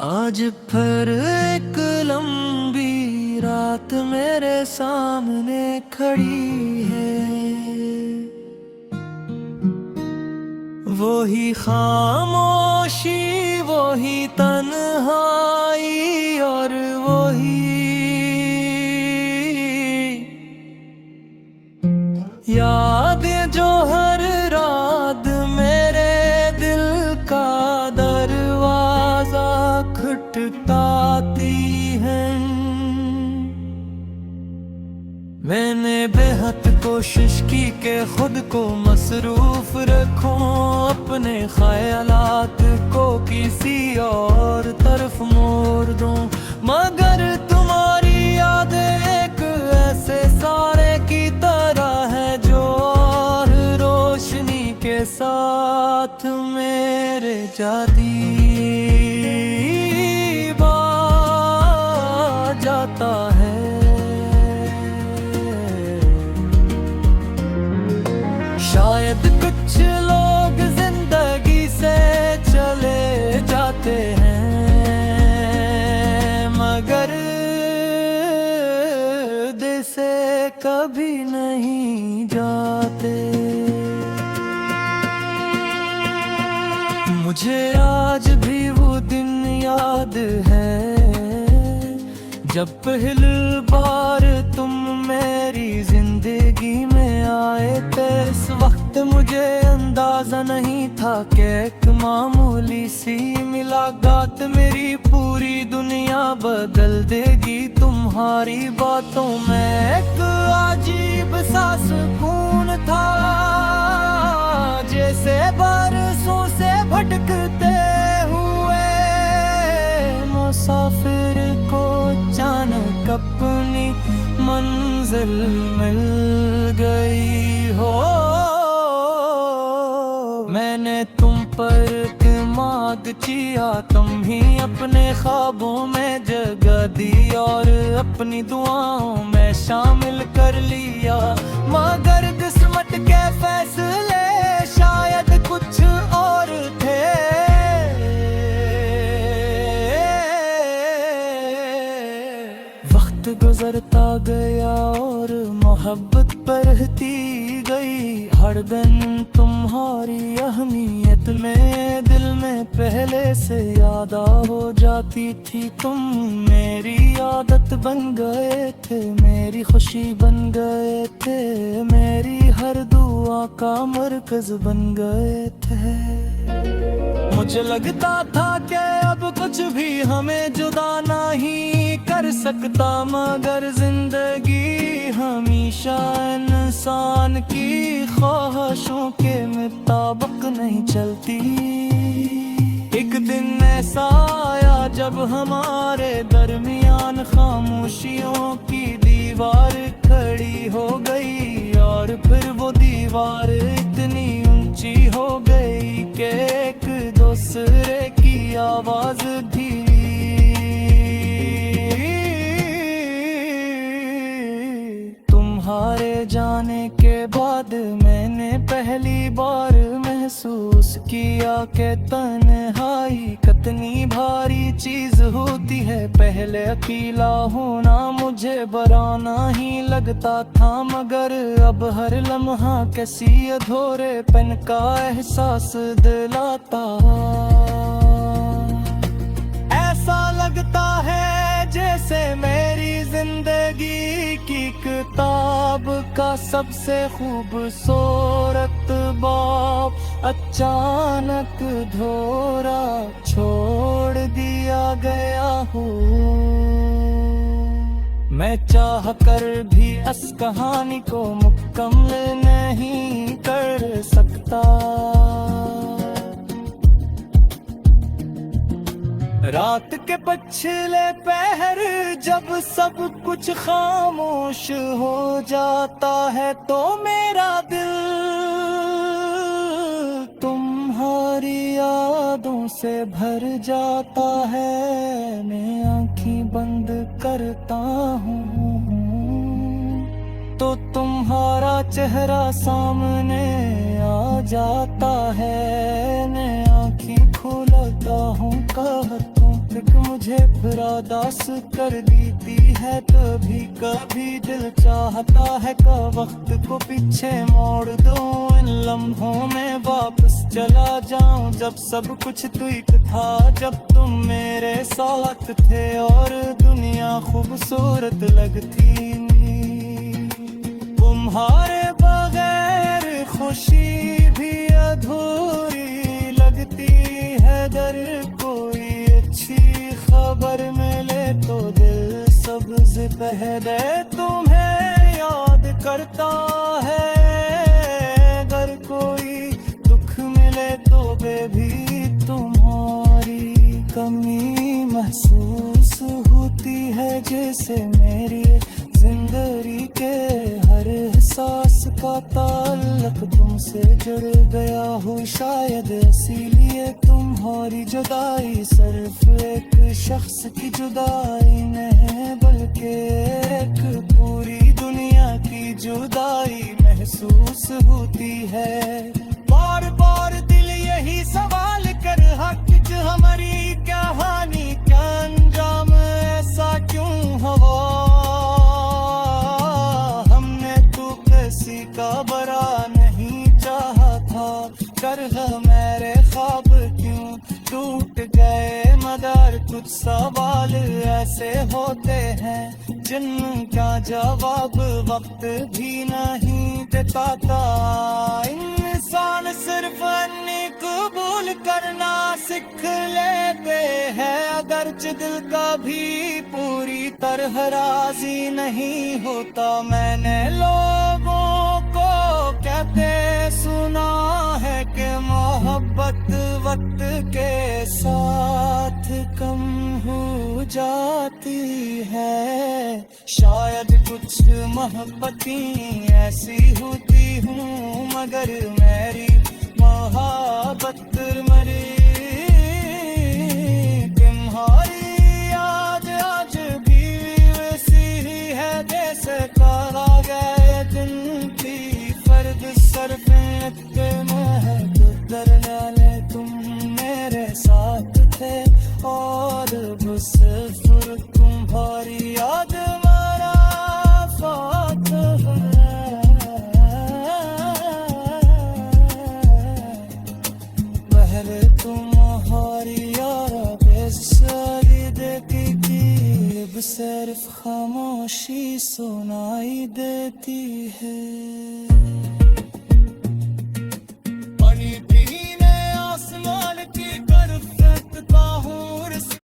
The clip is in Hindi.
आज फिर एक लंबी रात मेरे सामने खड़ी है। वही खामोशी, वही तन्हाई और वही यादें जो हर रात मेरे दिल का दरवाजा खटखटाती हैं। मैंने बेहद कोशिश की कि खुद को मसरूफ रखूं, अपने ख्यालात को किसी और तरफ मोड़ दूं, मगर तुम्हारी यादें एक ऐसे सारे की तरह है जो और रोशनी के साथ मेरे जाती जाता है। शायद कुछ लोग जिंदगी से चले जाते हैं, मगर दिल से कभी नहीं जाते। मुझे आज भी वो दिन याद है जब पहली बार तुम मेरी जिंदगी में आए थे। इस वक्त मुझे अंदाजा नहीं था कि एक मामूली सी मुलाकात मेरी पूरी दुनिया बदल देगी। तुम्हारी बातों में एक अजीब सा सुकून था, जैसे बरसों से भटकते हुए मुसाफिर को अचानक अपनी मंजिल मिल गई हो। मैंने तुम पर दिमाग किया, तुम ही अपने ख्वाबों में जगह दी और अपनी दुआओं में शामिल कर लिया। मगर किस्मत के फैसले शायद कुछ और थे। वक्त गुजरता गया और मोहब्बत बढ़ती गई। हर दिन तुम्हारी अहमियत में दिल में पहले से याद हो जाती थी। तुम मेरी आदत बन गए थे, मेरी खुशी बन गए थे, मेरी हर दुआ का मरकज बन गए थे। मुझे लगता था कि अब कुछ भी हमें जुदा नहीं कर सकता, मगर जिंदगी हमेशा इंसान की ख्वाहिशों के मुताबिक नहीं चलती। एक दिन ऐसा आया जब हमारे दरमियान खामोशियों की दीवार खड़ी हो गई, और फिर वो दीवार इतनी ऊंची हो गई कि एक दूसरे की आवाज धीमी। तुम्हारे जाने के बाद मैंने पहली बार महसूस किया कि तन्हाई कितनी भारी चीज होती है। पहले अकेला होना मुझे बराना ही लगता था, मगर अब हर लम्हा किसी अधूरेपन का एहसास दिलाता। ऐसा लगता है जैसे मेरी जिंदगी की किताब का सबसे खूबसूरत बाब अचानक धोरा छोड़ दिया गया हूँ। मैं चाह कर भी इस कहानी को मुकम्मल नहीं कर सकता। रात के पछले पहर जब सब कुछ खामोश हो जाता है, तो मेरा दिल तुम्हारी यादों से भर जाता है। मैं आँखें बंद करता हूँ तो तुम्हारा चेहरा सामने आ जाता है। मैं आँखें खोलता हूँ कहता हूँ मुझे फिर उदास कर देती है। कभी कभी दिल चाहता है कि वक्त को पीछे मोड़ दूं, इन लम्हों में वापस चला जाऊं जब सब कुछ ठीक था, जब तुम मेरे साथ थे और दुनिया खूबसूरत लगती। तुम्हारे बगैर खुशी भी अधूरी लगती है, दर कोई अच्छी खबर मिले तो दिल सबसे पहले तुम्हें याद करता है। अगर कोई दुख मिले तो बेबी तुम्हारी कमी महसूस होती है, जैसे मेरी जिंदगी के हर एहसास का ताल्लुक तुमसे जुड़ गया हो। शायद इसीलिए तुम्हारी जुदाई सिर्फ एक शख्स की जुदाई नहीं, बल्कि एक पूरी दुनिया की जुदाई महसूस होती है। बार बार दिल यही सवाल कर हक हमारी कहानी क्या अंजाम ऐसा क्यों हुआ। हमने तो किसी का बरा नहीं चाहा था, कर मेरे ख्वाब क्यों टूट गए मगर। कुछ सवाल ऐसे होते हैं जिनका जवाब वक्त भी नहीं देता। इंसान सिर्फ अन्य कबूल करना सीख लेते हैं, अगरचे दिल का भी पूरी तरह राजी नहीं होता। मैंने लोगों को कहते सुना है कि मोहब्बत वक्त के साथ कम हो जाती है। शायद कुछ मोहब्बतें ऐसी होती हूँ मगर मेरी मोहब्बत मरी। तुम्हारी याद आज भी वैसी ही है जैसे कहा गया दिन की फर्द सरफेत के महक डाले। तुम मेरे साथ थे और बस सिर्फ तुम्हारी याद मारा साथ है। पहले तुम्हारी याद बेसारी देती थी, अब सिर्फ खामोशी सुनाई देती है।